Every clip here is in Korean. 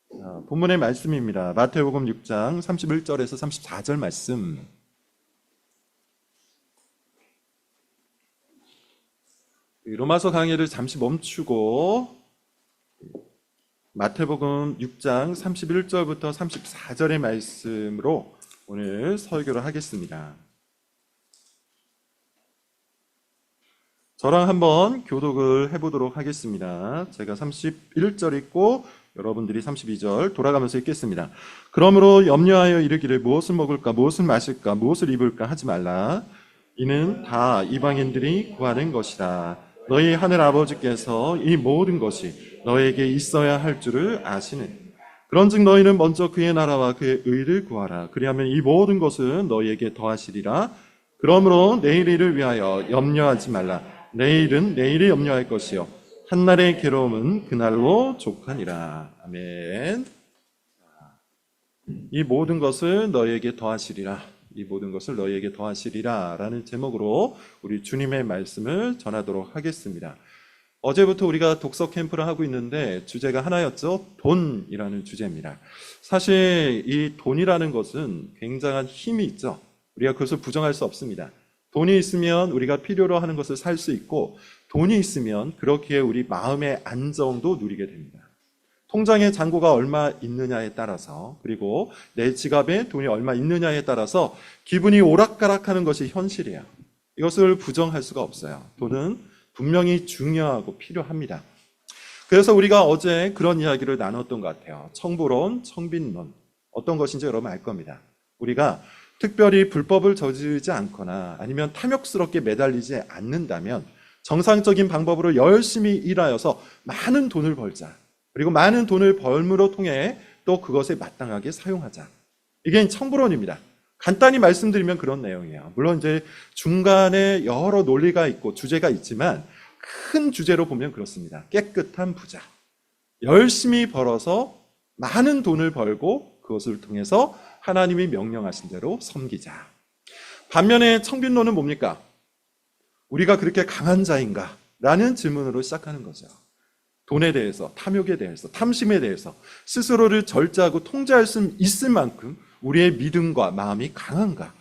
본문의 말씀입니다. 마태복음 6장 31절에서 34절 말씀. 로마서 강의를 잠시 멈추고 마태복음 6장 31절부터 34절의 말씀으로 오늘 설교를 하겠습니다. 저랑 한번 교독을 해보도록 하겠습니다. 제가 31절 읽고 여러분들이 32절 돌아가면서 읽겠습니다. 그러므로 염려하여 이르기를 무엇을 먹을까 무엇을 마실까 무엇을 입을까 하지 말라. 이는 다 이방인들이 구하는 것이라. 너희 하늘 아버지께서 이 모든 것이 너에게 있어야 할 줄을 아시는. 그런즉 너희는 먼저 그의 나라와 그의 의를 구하라. 그리하면 이 모든 것은 너희에게 더하시리라. 그러므로 내일 일을 위하여 염려하지 말라. 내일은 내일이 염려할 것이요 한날의 괴로움은 그날로 족하니라. 아멘. 이 모든 것을 너희에게 더하시리라. 이 모든 것을 너희에게 더하시리라 라는 제목으로 우리 주님의 말씀을 전하도록 하겠습니다. 어제부터 우리가 독서 캠프를 하고 있는데 주제가 하나였죠. 돈이라는 주제입니다. 사실 이 돈이라는 것은 굉장한 힘이 있죠. 우리가 그것을 부정할 수 없습니다. 돈이 있으면 우리가 필요로 하는 것을 살 수 있고, 돈이 있으면 그렇기에 우리 마음의 안정도 누리게 됩니다. 통장에 잔고가 얼마 있느냐에 따라서, 그리고 내 지갑에 돈이 얼마 있느냐에 따라서 기분이 오락가락하는 것이 현실이에요. 이것을 부정할 수가 없어요. 돈은 분명히 중요하고 필요합니다. 그래서 우리가 어제 그런 이야기를 나눴던 것 같아요. 청부론, 청빈론. 어떤 것인지 여러분 알 겁니다. 우리가 특별히 불법을 저지르지 않거나 아니면 탐욕스럽게 매달리지 않는다면 정상적인 방법으로 열심히 일하여서 많은 돈을 벌자. 그리고 많은 돈을 벌므로 통해 또 그것에 마땅하게 사용하자. 이게 청부론입니다. 간단히 말씀드리면 그런 내용이에요. 물론 이제 중간에 여러 논리가 있고 주제가 있지만 큰 주제로 보면 그렇습니다. 깨끗한 부자. 열심히 벌어서 많은 돈을 벌고 그것을 통해서 하나님이 명령하신 대로 섬기자. 반면에 청빈론은 뭡니까? 우리가 그렇게 강한 자인가? 라는 질문으로 시작하는 거죠. 돈에 대해서, 탐욕에 대해서, 탐심에 대해서 스스로를 절제하고 통제할 수 있을 만큼 우리의 믿음과 마음이 강한가?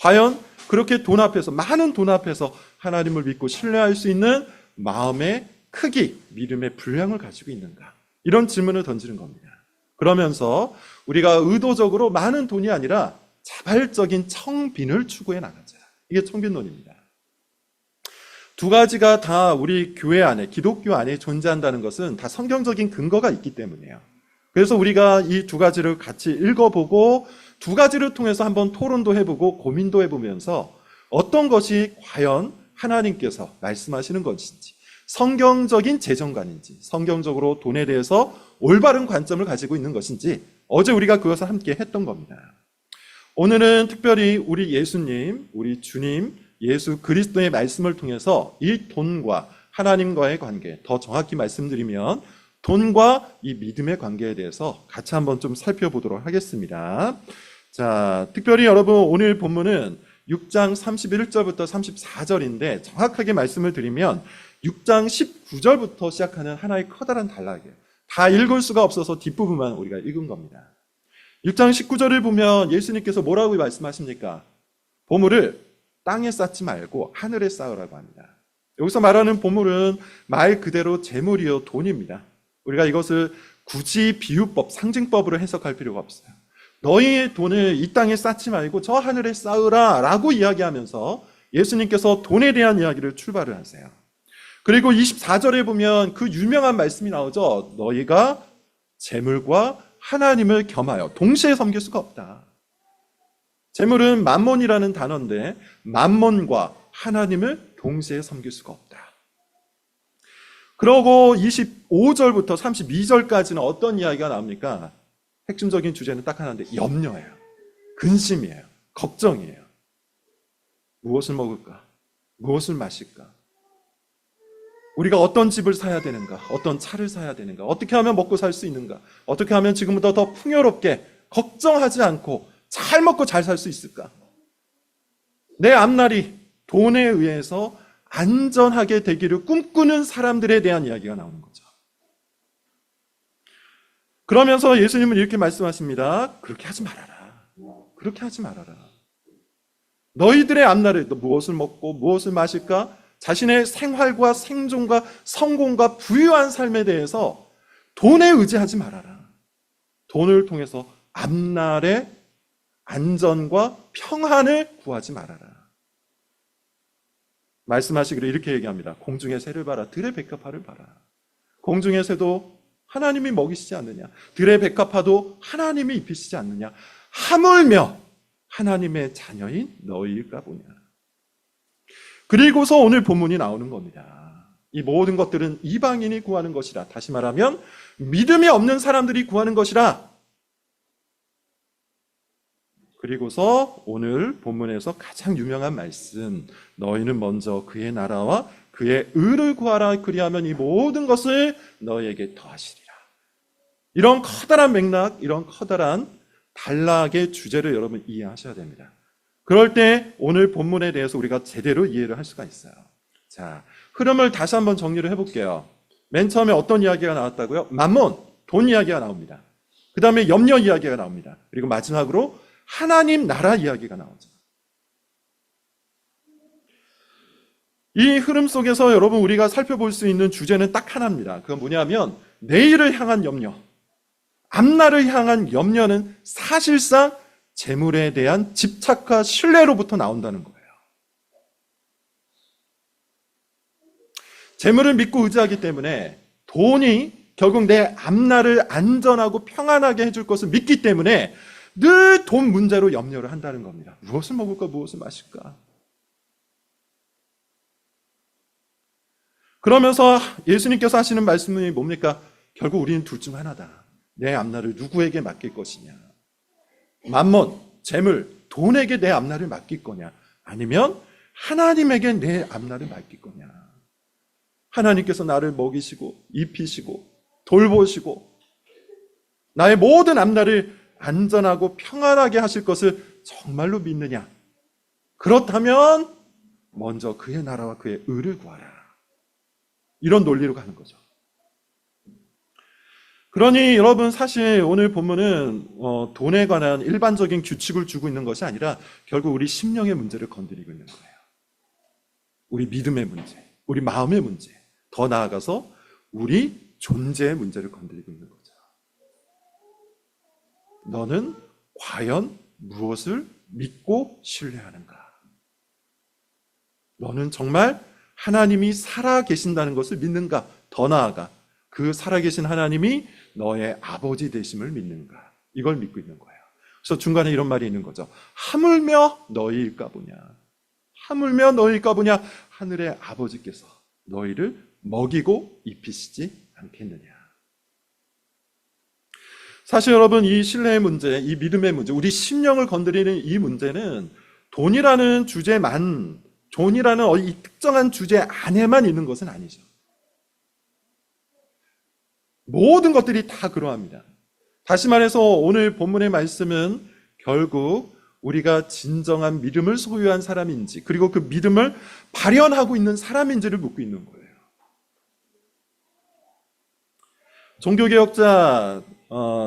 과연 그렇게 돈 앞에서, 많은 돈 앞에서 하나님을 믿고 신뢰할 수 있는 마음의 크기, 믿음의 분량을 가지고 있는가? 이런 질문을 던지는 겁니다. 그러면서 우리가 의도적으로 많은 돈이 아니라 자발적인 청빈을 추구해 나가자. 이게 청빈론입니다. 두 가지가 다 우리 교회 안에, 기독교 안에 존재한다는 것은 다 성경적인 근거가 있기 때문이에요. 그래서 우리가 이 두 가지를 같이 읽어보고 두 가지를 통해서 한번 토론도 해보고 고민도 해보면서 어떤 것이 과연 하나님께서 말씀하시는 것인지, 성경적인 재정관인지, 성경적으로 돈에 대해서 올바른 관점을 가지고 있는 것인지 어제 우리가 그것을 함께 했던 겁니다. 오늘은 특별히 우리 예수님, 우리 주님 예수 그리스도의 말씀을 통해서 이 돈과 하나님과의 관계, 더 정확히 말씀드리면 돈과 이 믿음의 관계에 대해서 같이 한번 좀 살펴보도록 하겠습니다. 자, 특별히 여러분 오늘 본문은 6장 31절부터 34절인데 정확하게 말씀을 드리면 6장 19절부터 시작하는 하나의 커다란 단락이에요. 다 읽을 수가 없어서 뒷부분만 우리가 읽은 겁니다. 6장 19절을 보면 예수님께서 뭐라고 말씀하십니까? 보물을 땅에 쌓지 말고 하늘에 쌓으라고 합니다. 여기서 말하는 보물은 말 그대로 재물이요 돈입니다. 우리가 이것을 굳이 비유법, 상징법으로 해석할 필요가 없어요. 너희의 돈을 이 땅에 쌓지 말고 저 하늘에 쌓으라 라고 이야기하면서 예수님께서 돈에 대한 이야기를 출발을 하세요. 그리고 24절에 보면 그 유명한 말씀이 나오죠. 너희가 재물과 하나님을 겸하여 동시에 섬길 수가 없다. 재물은 만몬이라는 단어인데 만몬과 하나님을 동시에 섬길 수가 없다. 그러고 25절부터 32절까지는 어떤 이야기가 나옵니까? 핵심적인 주제는 딱 하나인데 염려예요. 근심이에요. 걱정이에요. 무엇을 먹을까? 무엇을 마실까? 우리가 어떤 집을 사야 되는가? 어떤 차를 사야 되는가? 어떻게 하면 먹고 살 수 있는가? 어떻게 하면 지금보다 더 풍요롭게 걱정하지 않고 잘 먹고 잘 살 수 있을까? 내 앞날이 돈에 의해서 안전하게 되기를 꿈꾸는 사람들에 대한 이야기가 나오는 거죠. 그러면서 예수님은 이렇게 말씀하십니다. 그렇게 하지 말아라. 그렇게 하지 말아라. 너희들의 앞날을 무엇을 먹고 무엇을 마실까? 자신의 생활과 생존과 성공과 부유한 삶에 대해서 돈에 의지하지 말아라. 돈을 통해서 앞날의 안전과 평안을 구하지 말아라. 말씀하시기를 이렇게 얘기합니다. 공중의 새를 봐라. 들의 백합화를 봐라. 공중의 새도 하나님이 먹이시지 않느냐. 들의 백합화도 하나님이 입히시지 않느냐. 하물며 하나님의 자녀인 너희일까 보냐. 그리고서 오늘 본문이 나오는 겁니다. 이 모든 것들은 이방인이 구하는 것이라. 다시 말하면 믿음이 없는 사람들이 구하는 것이라. 그리고서 오늘 본문에서 가장 유명한 말씀, 너희는 먼저 그의 나라와 그의 의를 구하라. 그리하면 이 모든 것을 너희에게 더하시리라. 이런 커다란 맥락, 이런 커다란 단락의 주제를 여러분 이해하셔야 됩니다. 그럴 때 오늘 본문에 대해서 우리가 제대로 이해를 할 수가 있어요. 자, 흐름을 다시 한번 정리를 해볼게요. 맨 처음에 어떤 이야기가 나왔다고요? 만몬, 돈 이야기가 나옵니다. 그 다음에 염려 이야기가 나옵니다. 그리고 마지막으로 하나님 나라 이야기가 나오죠. 이 흐름 속에서 여러분 우리가 살펴볼 수 있는 주제는 딱 하나입니다. 그건 뭐냐면 내일을 향한 염려, 앞날을 향한 염려는 사실상 재물에 대한 집착과 신뢰로부터 나온다는 거예요. 재물을 믿고 의지하기 때문에 돈이 결국 내 앞날을 안전하고 평안하게 해줄 것을 믿기 때문에 늘 돈 문제로 염려를 한다는 겁니다. 무엇을 먹을까, 무엇을 마실까. 그러면서 예수님께서 하시는 말씀이 뭡니까? 결국 우리는 둘 중 하나다. 내 앞날을 누구에게 맡길 것이냐. 만몬, 재물, 돈에게 내 앞날을 맡길 거냐. 아니면 하나님에게 내 앞날을 맡길 거냐. 하나님께서 나를 먹이시고 입히시고 돌보시고 나의 모든 앞날을 안전하고 평안하게 하실 것을 정말로 믿느냐? 그렇다면 먼저 그의 나라와 그의 의를 구하라. 이런 논리로 가는 거죠. 그러니 여러분 사실 오늘 본문은 돈에 관한 일반적인 규칙을 주고 있는 것이 아니라 결국 우리 심령의 문제를 건드리고 있는 거예요. 우리 믿음의 문제, 우리 마음의 문제, 더 나아가서 우리 존재의 문제를 건드리고 있는 거죠. 너는 과연 무엇을 믿고 신뢰하는가? 너는 정말 하나님이 살아계신다는 것을 믿는가? 더 나아가 그 살아계신 하나님이 너의 아버지 되심을 믿는가? 이걸 믿고 있는 거예요. 그래서 중간에 이런 말이 있는 거죠. 하물며 너희일까 보냐. 하물며 너희일까 보냐. 하늘의 아버지께서 너희를 먹이고 입히시지 않겠느냐. 사실 여러분 이 신뢰의 문제, 이 믿음의 문제, 우리 심령을 건드리는 이 문제는 돈이라는 주제만, 돈이라는 이 특정한 주제 안에만 있는 것은 아니죠. 모든 것들이 다 그러합니다. 다시 말해서 오늘 본문의 말씀은 결국 우리가 진정한 믿음을 소유한 사람인지 그리고 그 믿음을 발현하고 있는 사람인지를 묻고 있는 거예요. 종교개혁자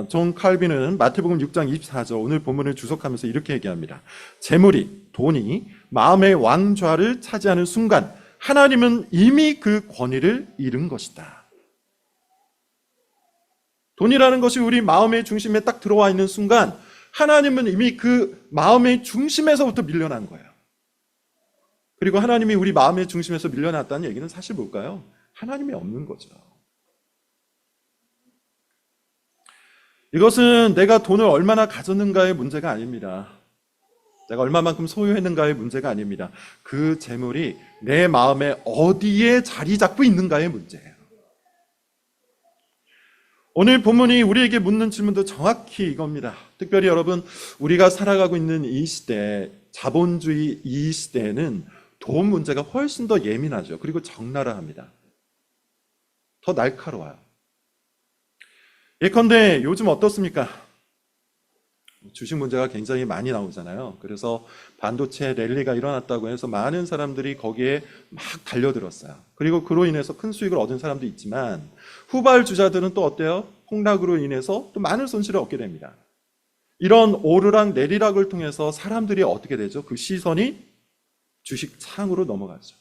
존 칼빈은 마태복음 6장 24절 오늘 본문을 주석하면서 이렇게 얘기합니다. 재물이, 돈이 마음의 왕좌를 차지하는 순간 하나님은 이미 그 권위를 잃은 것이다. 돈이라는 것이 우리 마음의 중심에 딱 들어와 있는 순간 하나님은 이미 그 마음의 중심에서부터 밀려난 거예요. 그리고 하나님이 우리 마음의 중심에서 밀려났다는 얘기는 사실 뭘까요? 하나님이 없는 거죠. 이것은 내가 돈을 얼마나 가졌는가의 문제가 아닙니다. 내가 얼마만큼 소유했는가의 문제가 아닙니다. 그 재물이 내 마음에 어디에 자리 잡고 있는가의 문제예요. 오늘 본문이 우리에게 묻는 질문도 정확히 이겁니다. 특별히 여러분, 우리가 살아가고 있는 이 시대, 자본주의 이 시대에는 돈 문제가 훨씬 더 예민하죠. 그리고 적나라합니다. 더 날카로워요. 예컨대 요즘 어떻습니까? 주식 문제가 굉장히 많이 나오잖아요. 그래서 반도체 랠리가 일어났다고 해서 많은 사람들이 거기에 막 달려들었어요. 그리고 그로 인해서 큰 수익을 얻은 사람도 있지만 후발주자들은 또 어때요? 폭락으로 인해서 또 많은 손실을 얻게 됩니다. 이런 오르락 내리락을 통해서 사람들이 어떻게 되죠? 그 시선이 주식 창으로 넘어가죠.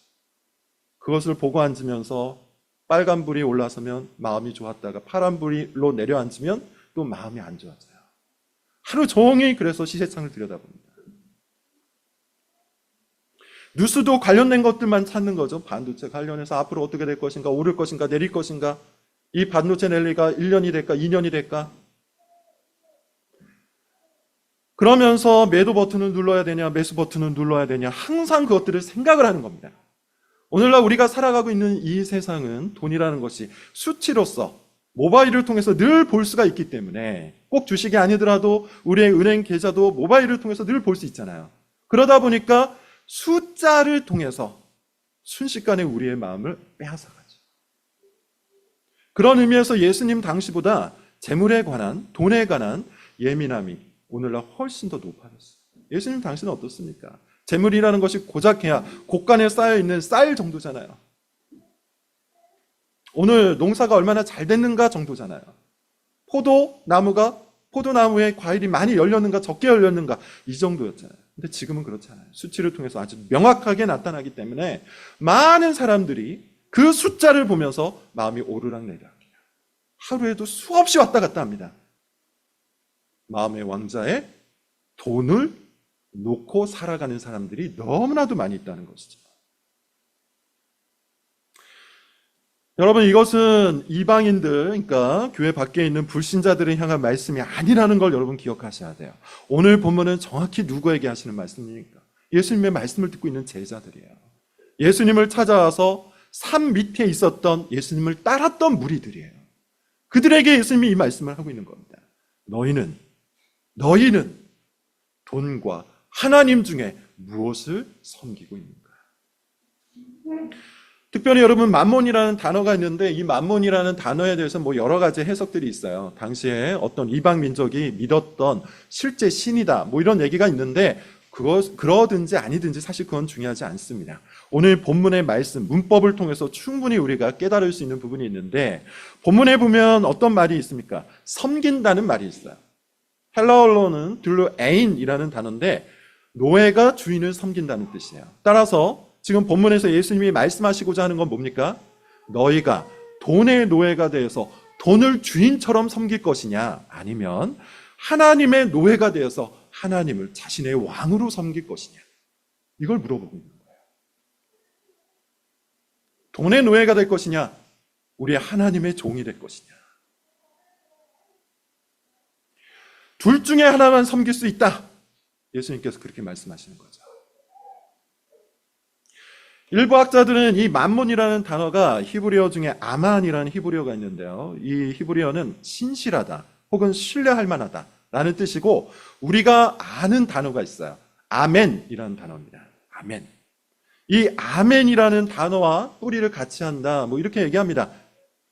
그것을 보고 앉으면서 빨간불이 올라서면 마음이 좋았다가 파란불로 내려앉으면 또 마음이 안 좋아져요. 하루 종일 그래서 시세창을 들여다봅니다. 뉴스도 관련된 것들만 찾는 거죠. 반도체 관련해서 앞으로 어떻게 될 것인가, 오를 것인가, 내릴 것인가, 이 반도체 랠리가 1년이 될까, 2년이 될까. 그러면서 매도 버튼을 눌러야 되냐, 매수 버튼을 눌러야 되냐, 항상 그것들을 생각을 하는 겁니다. 오늘날 우리가 살아가고 있는 이 세상은 돈이라는 것이 수치로서 모바일을 통해서 늘 볼 수가 있기 때문에 꼭 주식이 아니더라도 우리의 은행 계좌도 모바일을 통해서 늘 볼 수 있잖아요. 그러다 보니까 숫자를 통해서 순식간에 우리의 마음을 빼앗아가죠. 그런 의미에서 예수님 당시보다 재물에 관한, 돈에 관한 예민함이 오늘날 훨씬 더 높아졌어요. 예수님 당시는 어떻습니까? 재물이라는 것이 고작해야 곳간에 쌓여있는 쌀 정도잖아요. 오늘 농사가 얼마나 잘 됐는가 정도잖아요. 포도나무에 과일이 많이 열렸는가 적게 열렸는가 이 정도였잖아요. 근데 지금은 그렇지 않아요. 수치를 통해서 아주 명확하게 나타나기 때문에 많은 사람들이 그 숫자를 보면서 마음이 오르락내리락 해요. 하루에도 수없이 왔다 갔다 합니다. 마음의 왕자에 돈을 놓고 살아가는 사람들이 너무나도 많이 있다는 것이죠. 여러분, 이것은 이방인들, 그러니까 교회 밖에 있는 불신자들을 향한 말씀이 아니라는 걸 여러분 기억하셔야 돼요. 오늘 본문은 정확히 누구에게 하시는 말씀입니까? 예수님의 말씀을 듣고 있는 제자들이에요. 예수님을 찾아와서 산 밑에 있었던 예수님을 따랐던 무리들이에요. 그들에게 예수님이 이 말씀을 하고 있는 겁니다. 너희는 돈과 하나님 중에 무엇을 섬기고 있는가? 특별히 여러분, 만몬이라는 단어가 있는데 이 만몬이라는 단어에 대해서 여러 가지 해석들이 있어요. 당시에 어떤 이방 민족이 믿었던 실제 신이다 이런 얘기가 있는데 그러든지 아니든지 사실 그건 중요하지 않습니다. 오늘 본문의 말씀, 문법을 통해서 충분히 우리가 깨달을 수 있는 부분이 있는데 본문에 보면 어떤 말이 있습니까? 섬긴다는 말이 있어요. 헬라어로는 들루에인이라는 단어인데 노예가 주인을 섬긴다는 뜻이에요. 따라서 지금 본문에서 예수님이 말씀하시고자 하는 건 뭡니까? 너희가 돈의 노예가 되어서 돈을 주인처럼 섬길 것이냐, 아니면 하나님의 노예가 되어서 하나님을 자신의 왕으로 섬길 것이냐, 이걸 물어보고 있는 거예요. 돈의 노예가 될 것이냐, 우리 하나님의 종이 될 것이냐. 둘 중에 하나만 섬길 수 있다. 예수님께서 그렇게 말씀하시는 거죠. 일부 학자들은 이 만몬이라는 단어가 히브리어 중에 아만이라는 히브리어가 있는데요. 이 히브리어는 신실하다 혹은 신뢰할 만하다 라는 뜻이고, 우리가 아는 단어가 있어요. 아멘이라는 단어입니다. 아멘. 이 아멘이라는 단어와 뿌리를 같이 한다 이렇게 얘기합니다.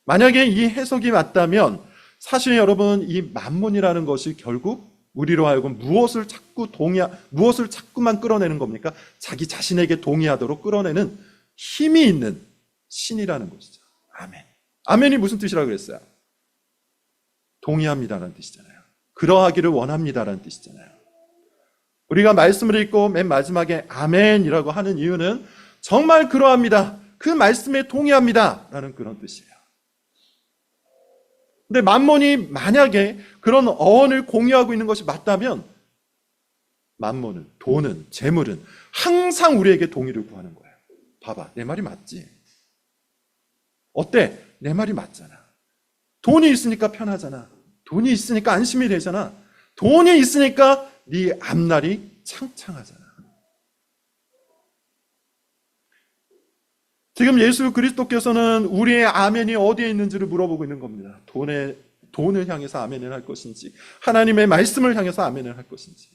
만약에 이 해석이 맞다면 사실 여러분, 이 만몬이라는 것이 결국 우리로 하여금 무엇을 자꾸만 끌어내는 겁니까? 자기 자신에게 동의하도록 끌어내는 힘이 있는 신이라는 것이죠. 아멘. 아멘이 무슨 뜻이라고 그랬어요? 동의합니다라는 뜻이잖아요. 그러하기를 원합니다라는 뜻이잖아요. 우리가 말씀을 읽고 맨 마지막에 아멘이라고 하는 이유는 정말 그러합니다, 그 말씀에 동의합니다라는 그런 뜻이에요. 근데 만몬이 만약에 그런 어원을 공유하고 있는 것이 맞다면 만몬은, 돈은, 재물은 항상 우리에게 동의를 구하는 거예요. 봐봐, 내 말이 맞지? 어때? 내 말이 맞잖아. 돈이 있으니까 편하잖아. 돈이 있으니까 안심이 되잖아. 돈이 있으니까 네 앞날이 창창하잖아. 지금 예수 그리스도께서는 우리의 아멘이 어디에 있는지를 물어보고 있는 겁니다. 돈을 향해서 아멘을 할 것인지, 하나님의 말씀을 향해서 아멘을 할 것인지.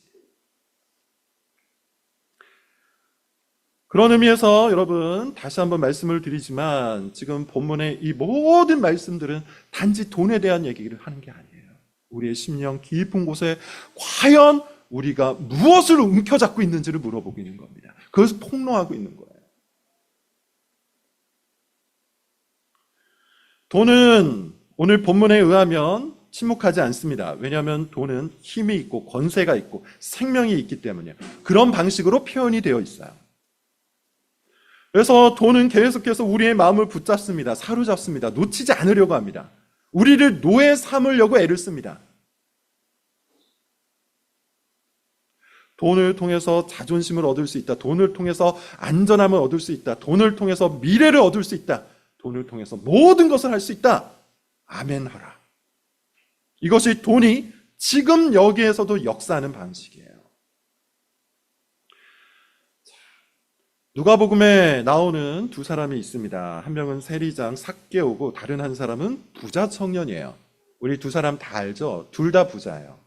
그런 의미에서 여러분, 다시 한번 말씀을 드리지만 지금 본문의 이 모든 말씀들은 단지 돈에 대한 얘기를 하는 게 아니에요. 우리의 심령 깊은 곳에 과연 우리가 무엇을 움켜잡고 있는지를 물어보고 있는 겁니다. 그것을 폭로하고 있는 거예요. 돈은 오늘 본문에 의하면 침묵하지 않습니다. 왜냐하면 돈은 힘이 있고 권세가 있고 생명이 있기 때문이에요. 그런 방식으로 표현이 되어 있어요. 그래서 돈은 계속해서 우리의 마음을 붙잡습니다. 사로잡습니다. 놓치지 않으려고 합니다. 우리를 노예 삼으려고 애를 씁니다. 돈을 통해서 자존심을 얻을 수 있다. 돈을 통해서 안전함을 얻을 수 있다. 돈을 통해서 미래를 얻을 수 있다. 돈을 통해서 모든 것을 할 수 있다. 아멘하라. 이것이 돈이 지금 여기에서도 역사하는 방식이에요. 누가복음에 나오는 두 사람이 있습니다. 한 명은 세리장 삭개오고 다른 한 사람은 부자 청년이에요. 우리 두 사람 다 알죠? 둘 다 부자예요.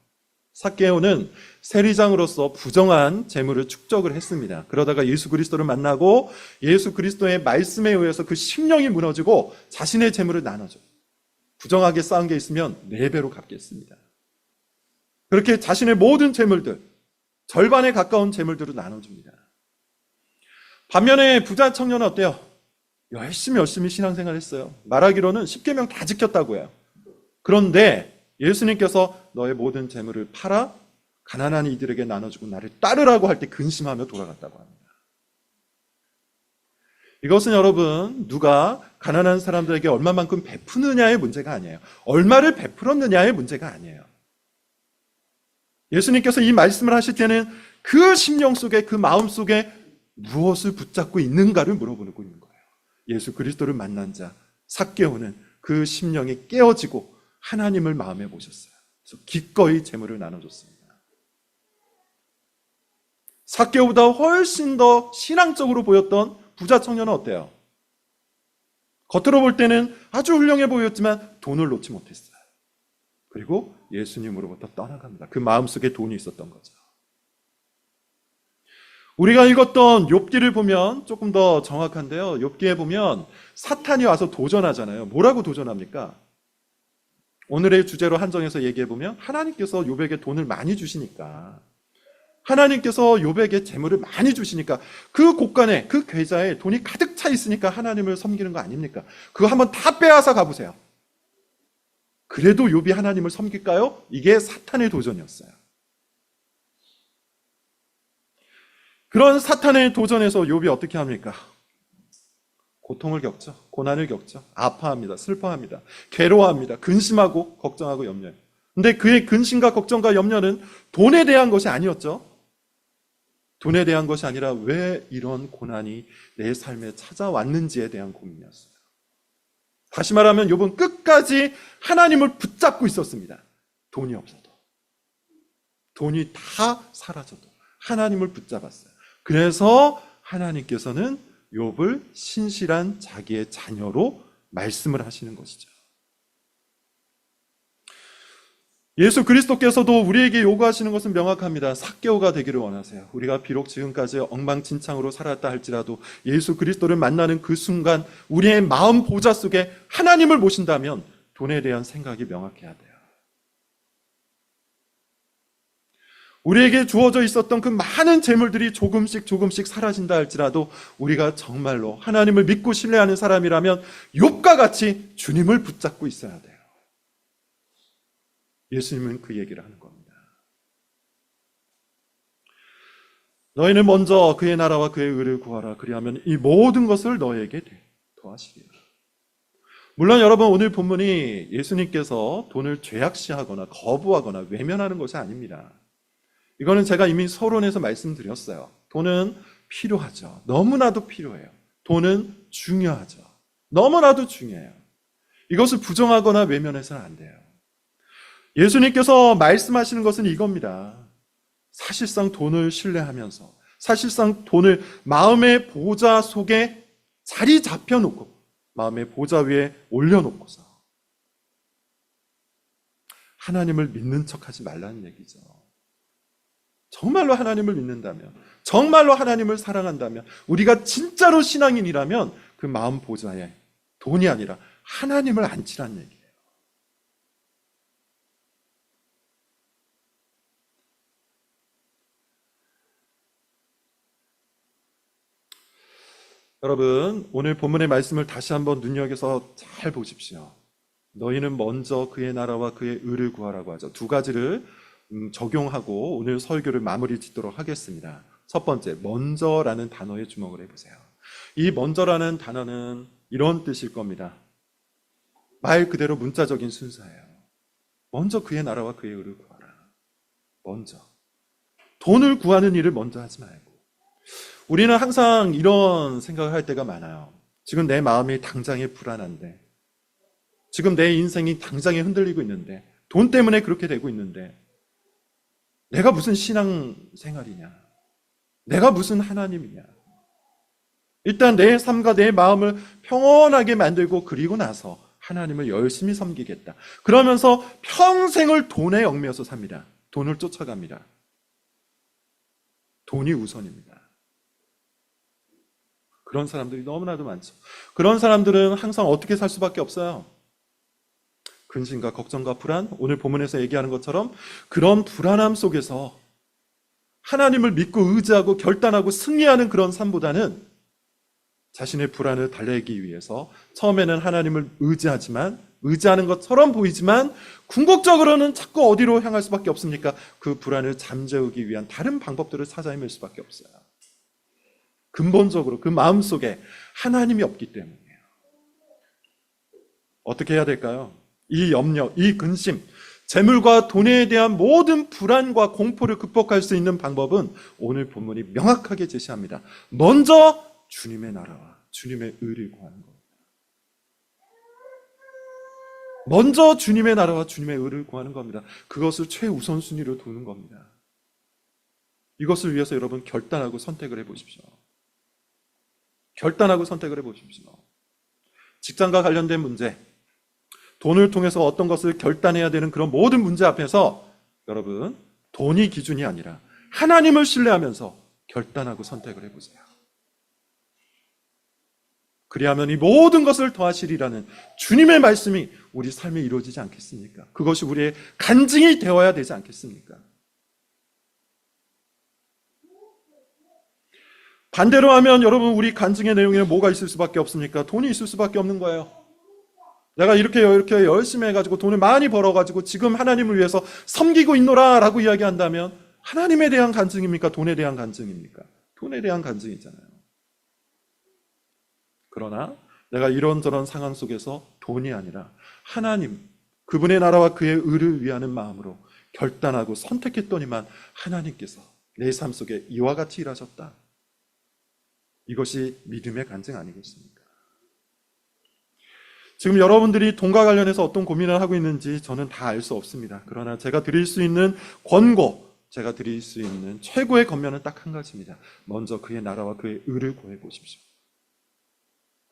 삭개오는 세리장으로서 부정한 재물을 축적을 했습니다. 그러다가 예수 그리스도를 만나고 예수 그리스도의 말씀에 의해서 그 심령이 무너지고 자신의 재물을 나눠줘요. 부정하게 쌓은 게 있으면 4배로 갚겠습니다. 그렇게 자신의 모든 재물들, 절반에 가까운 재물들을 나눠줍니다. 반면에 부자 청년은 어때요? 열심히 신앙생활 했어요. 말하기로는 10계명 다 지켰다고 해요. 그런데 예수님께서 너의 모든 재물을 팔아 가난한 이들에게 나눠주고 나를 따르라고 할 때 근심하며 돌아갔다고 합니다. 이것은 여러분, 누가 가난한 사람들에게 얼마만큼 베푸느냐의 문제가 아니에요. 얼마를 베풀었느냐의 문제가 아니에요. 예수님께서 이 말씀을 하실 때는 그 심령 속에, 그 마음 속에 무엇을 붙잡고 있는가를 물어보고 있는 거예요. 예수 그리스도를 만난 자 삭개오는 그 심령이 깨어지고 하나님을 마음에 모셨어요. 그래서 기꺼이 재물을 나눠줬습니다. 삭개오보다 훨씬 더 신앙적으로 보였던 부자 청년은 어때요? 겉으로 볼 때는 아주 훌륭해 보였지만 돈을 놓지 못했어요. 그리고 예수님으로부터 떠나갑니다. 그 마음속에 돈이 있었던 거죠. 우리가 읽었던 욥기를 보면 조금 더 정확한데요. 욥기에 보면 사탄이 와서 도전하잖아요. 뭐라고 도전합니까? 오늘의 주제로 한정해서 얘기해 보면 하나님께서 욥에게 돈을 많이 주시니까, 하나님께서 욥에게 재물을 많이 주시니까 그 곳간에, 그 계좌에 돈이 가득 차 있으니까 하나님을 섬기는 거 아닙니까? 그거 한번 다 빼앗아 가보세요. 그래도 욥이 하나님을 섬길까요? 이게 사탄의 도전이었어요. 그런 사탄의 도전에서 욥이 어떻게 합니까? 고통을 겪죠. 고난을 겪죠. 아파합니다. 슬퍼합니다. 괴로워합니다. 근심하고 걱정하고 염려해요. 근데 그의 근심과 걱정과 염려는 돈에 대한 것이 아니었죠. 돈에 대한 것이 아니라 왜 이런 고난이 내 삶에 찾아왔는지에 대한 고민이었어요. 다시 말하면 욥은 끝까지 하나님을 붙잡고 있었습니다. 돈이 없어도, 돈이 다 사라져도 하나님을 붙잡았어요. 그래서 하나님께서는 욥을 신실한 자기의 자녀로 말씀을 하시는 것이죠. 예수 그리스도께서도 우리에게 요구하시는 것은 명확합니다. 삭개오가 되기를 원하세요. 우리가 비록 지금까지 엉망진창으로 살았다 할지라도 예수 그리스도를 만나는 그 순간 우리의 마음 보좌 속에 하나님을 모신다면 돈에 대한 생각이 명확해야 돼요. 우리에게 주어져 있었던 그 많은 재물들이 조금씩 사라진다 할지라도 우리가 정말로 하나님을 믿고 신뢰하는 사람이라면 욥과 같이 주님을 붙잡고 있어야 돼요. 예수님은 그 얘기를 하는 겁니다. 너희는 먼저 그의 나라와 그의 의를 구하라. 그리하면 이 모든 것을 너희에게 더하시리라. 물론 여러분, 오늘 본문이 예수님께서 돈을 죄악시하거나 거부하거나 외면하는 것이 아닙니다. 이거는 제가 이미 서론에서 말씀드렸어요. 돈은 필요하죠. 너무나도 필요해요. 돈은 중요하죠. 너무나도 중요해요. 이것을 부정하거나 외면해서는 안 돼요. 예수님께서 말씀하시는 것은 이겁니다. 사실상 돈을 신뢰하면서, 사실상 돈을 마음의 보좌 속에 자리 잡혀놓고, 마음의 보좌 위에 올려놓고서 하나님을 믿는 척하지 말라는 얘기죠. 정말로 하나님을 믿는다면, 정말로 하나님을 사랑한다면, 우리가 진짜로 신앙인이라면 그 마음 보좌에 돈이 아니라 하나님을 앉히라는 얘기예요. 여러분, 오늘 본문의 말씀을 다시 한번 눈여겨서 잘 보십시오. 너희는 먼저 그의 나라와 그의 의를 구하라고 하죠. 두 가지를 적용하고 오늘 설교를 마무리 짓도록 하겠습니다. 첫 번째, 먼저라는 단어에 주목을 해보세요. 이 먼저라는 단어는 이런 뜻일 겁니다. 말 그대로 문자적인 순서예요. 먼저 그의 나라와 그의 의를 구하라. 먼저. 돈을 구하는 일을 먼저 하지 말고. 우리는 항상 이런 생각을 할 때가 많아요. 지금 내 마음이 당장에 불안한데, 지금 내 인생이 당장에 흔들리고 있는데, 돈 때문에 그렇게 되고 있는데, 내가 무슨 신앙생활이냐? 내가 무슨 하나님이냐? 일단 내 삶과 내 마음을 평온하게 만들고 그리고 나서 하나님을 열심히 섬기겠다. 그러면서 평생을 돈에 얽매여서 삽니다. 돈을 쫓아갑니다. 돈이 우선입니다. 그런 사람들이 너무나도 많죠. 그런 사람들은 항상 어떻게 살 수밖에 없어요? 근심과 걱정과 불안, 오늘 본문에서 얘기하는 것처럼 그런 불안함 속에서 하나님을 믿고 의지하고 결단하고 승리하는 그런 삶보다는 자신의 불안을 달래기 위해서 처음에는 하나님을 의지하는 것처럼 보이지만 궁극적으로는 자꾸 어디로 향할 수밖에 없습니까? 그 불안을 잠재우기 위한 다른 방법들을 찾아 헤맬 수밖에 없어요. 근본적으로 그 마음속에 하나님이 없기 때문이에요. 어떻게 해야 될까요? 이 염려, 이 근심, 재물과 돈에 대한 모든 불안과 공포를 극복할 수 있는 방법은 오늘 본문이 명확하게 제시합니다. 먼저 주님의 나라와 주님의 의를 구하는 겁니다. 먼저 주님의 나라와 주님의 의를 구하는 겁니다. 그것을 최우선순위로 두는 겁니다. 이것을 위해서 여러분 결단하고 선택을 해보십시오. 결단하고 선택을 해보십시오. 직장과 관련된 문제, 돈을 통해서 어떤 것을 결단해야 되는 그런 모든 문제 앞에서 여러분, 돈이 기준이 아니라 하나님을 신뢰하면서 결단하고 선택을 해보세요. 그리하면 이 모든 것을 더하시리라는 주님의 말씀이 우리 삶에 이루어지지 않겠습니까? 그것이 우리의 간증이 되어야 되지 않겠습니까? 반대로 하면 여러분, 우리 간증의 내용에는 뭐가 있을 수밖에 없습니까? 돈이 있을 수밖에 없는 거예요. 내가 이렇게 열심히 해가지고 돈을 많이 벌어가지고 지금 하나님을 위해서 섬기고 있노라 라고 이야기한다면 하나님에 대한 간증입니까? 돈에 대한 간증입니까? 돈에 대한 간증이잖아요. 그러나 내가 이런저런 상황 속에서 돈이 아니라 하나님, 그분의 나라와 그의 의를 위하는 마음으로 결단하고 선택했더니만 하나님께서 내 삶 속에 이와 같이 일하셨다. 이것이 믿음의 간증 아니겠습니까? 지금 여러분들이 돈과 관련해서 어떤 고민을 하고 있는지 저는 다 알 수 없습니다. 그러나 제가 드릴 수 있는 권고, 제가 드릴 수 있는 최고의 권면은 딱 한 가지입니다. 먼저 그의 나라와 그의 의를 구해 보십시오.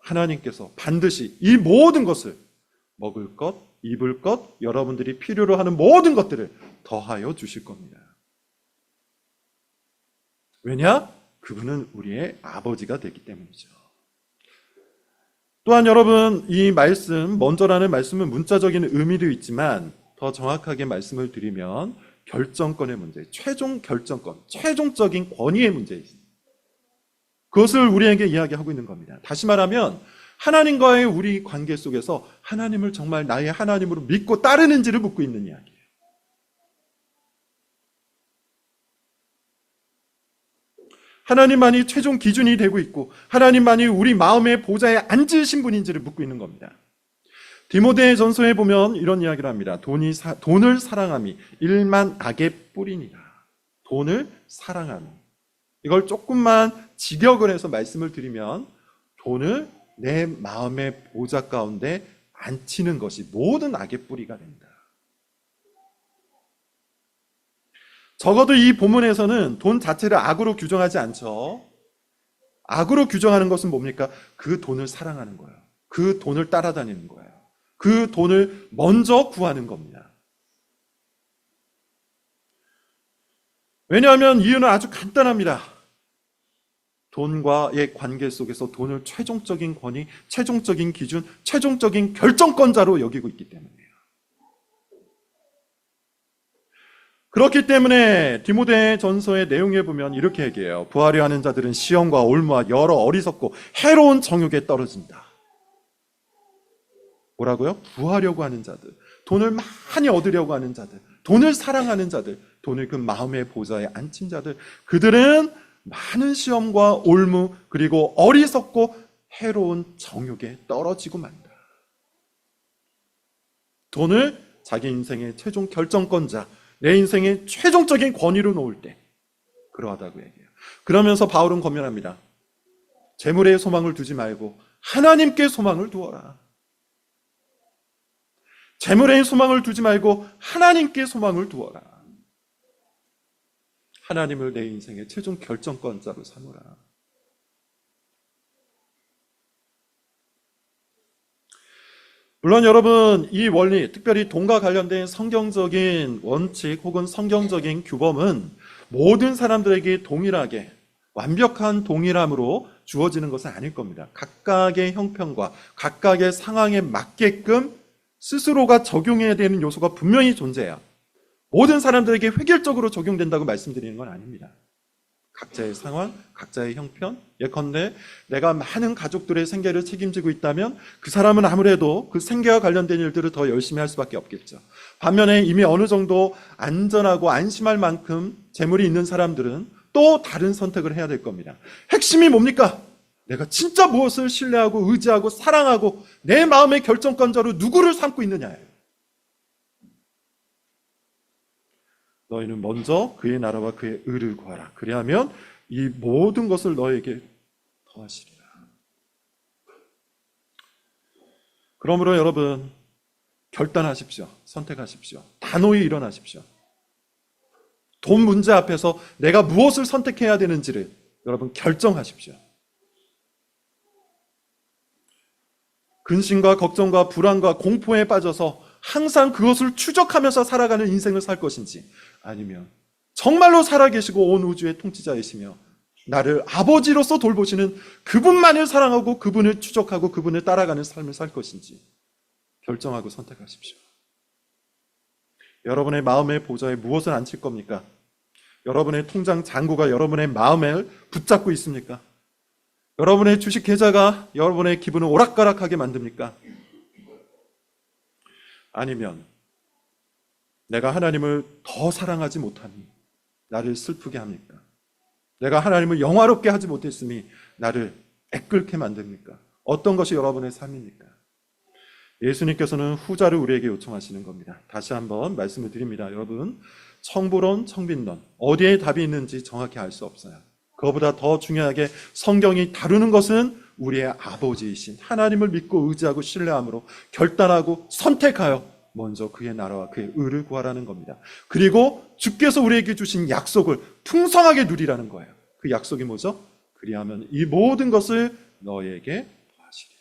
하나님께서 반드시 이 모든 것을, 먹을 것, 입을 것, 여러분들이 필요로 하는 모든 것들을 더하여 주실 겁니다. 왜냐? 그분은 우리의 아버지가 되기 때문이죠. 또한 여러분, 이 말씀, 먼저라는 말씀은 문자적인 의미도 있지만 더 정확하게 말씀을 드리면 결정권의 문제, 최종 결정권, 최종적인 권위의 문제 있습니다. 그것을 우리에게 이야기하고 있는 겁니다. 다시 말하면 하나님과의 우리 관계 속에서 하나님을 정말 나의 하나님으로 믿고 따르는지를 묻고 있는 이야기예요. 하나님만이 최종 기준이 되고 있고 하나님만이 우리 마음의 보좌에 앉으신 분인지를 묻고 있는 겁니다. 디모데 전서에 보면 이런 이야기를 합니다. 돈을 사랑함이 일만 악의 뿌리니라. 돈을 사랑함이. 이걸 조금만 직역을 해서 말씀을 드리면 돈을 내 마음의 보좌 가운데 앉히는 것이 모든 악의 뿌리가 된다. 적어도 이 본문에서는 돈 자체를 악으로 규정하지 않죠. 악으로 규정하는 것은 뭡니까? 그 돈을 사랑하는 거예요. 그 돈을 따라다니는 거예요. 그 돈을 먼저 구하는 겁니다. 왜냐하면 이유는 아주 간단합니다. 돈과의 관계 속에서 돈을 최종적인 권위, 최종적인 기준, 최종적인 결정권자로 여기고 있기 때문이에요. 그렇기 때문에 디모데 전서의 내용에 보면 이렇게 얘기해요. 부하려 하는 자들은 시험과 올무와 여러 어리석고 해로운 정욕에 떨어진다. 뭐라고요? 부하려고 하는 자들, 돈을 많이 얻으려고 하는 자들, 돈을 사랑하는 자들, 돈을 그 마음의 보좌에 앉힌 자들, 그들은 많은 시험과 올무 그리고 어리석고 해로운 정욕에 떨어지고 만다. 돈을 자기 인생의 최종 결정권자, 내 인생의 최종적인 권위로 놓을 때 그러하다고 얘기해요. 그러면서 바울은 권면합니다. 재물에 소망을 두지 말고 하나님께 소망을 두어라. 재물에 소망을 두지 말고 하나님께 소망을 두어라. 하나님을 내 인생의 최종 결정권자로 삼으라. 물론 여러분, 이 원리, 특별히 돈과 관련된 성경적인 원칙 혹은 성경적인 규범은 모든 사람들에게 동일하게 완벽한 동일함으로 주어지는 것은 아닐 겁니다. 각각의 형편과 각각의 상황에 맞게끔 스스로가 적용해야 되는 요소가 분명히 존재해요. 모든 사람들에게 획일적으로 적용된다고 말씀드리는 건 아닙니다. 각자의 상황, 각자의 형편, 예컨대 내가 많은 가족들의 생계를 책임지고 있다면 그 사람은 아무래도 그 생계와 관련된 일들을 더 열심히 할 수밖에 없겠죠. 반면에 이미 어느 정도 안전하고 안심할 만큼 재물이 있는 사람들은 또 다른 선택을 해야 될 겁니다. 핵심이 뭡니까? 내가 진짜 무엇을 신뢰하고 의지하고 사랑하고 내 마음의 결정권자로 누구를 삼고 있느냐예요. 너희는 먼저 그의 나라와 그의 의를 구하라. 그리하면 이 모든 것을 너에게 더하시리라. 그러므로 여러분, 결단하십시오. 선택하십시오. 단호히 일어나십시오. 돈 문제 앞에서 내가 무엇을 선택해야 되는지를 여러분 결정하십시오. 근심과 걱정과 불안과 공포에 빠져서 항상 그것을 추적하면서 살아가는 인생을 살 것인지, 아니면 정말로 살아계시고 온 우주의 통치자이시며 나를 아버지로서 돌보시는 그분만을 사랑하고 그분을 추적하고 그분을 따라가는 삶을 살 것인지 결정하고 선택하십시오. 여러분의 마음의 보좌에 무엇을 앉힐 겁니까? 여러분의 통장 잔고가 여러분의 마음을 붙잡고 있습니까? 여러분의 주식 계좌가 여러분의 기분을 오락가락하게 만듭니까? 아니면 내가 하나님을 더 사랑하지 못하니 나를 슬프게 합니까? 내가 하나님을 영화롭게 하지 못했으니 나를 애끓게 만듭니까? 어떤 것이 여러분의 삶입니까? 예수님께서는 후자를 우리에게 요청하시는 겁니다. 다시 한번 말씀을 드립니다. 여러분, 청부론, 청빈론, 어디에 답이 있는지 정확히 알 수 없어요. 그거보다 더 중요하게 성경이 다루는 것은 우리의 아버지이신 하나님을 믿고 의지하고 신뢰함으로 결단하고 선택하여 먼저 그의 나라와 그의 의를 구하라는 겁니다. 그리고 주께서 우리에게 주신 약속을 풍성하게 누리라는 거예요. 그 약속이 뭐죠? 그리하면 이 모든 것을 너에게 더하시리라.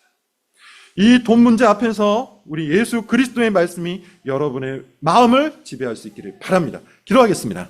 이 돈 문제 앞에서 우리 예수 그리스도의 말씀이 여러분의 마음을 지배할 수 있기를 바랍니다. 기도하겠습니다.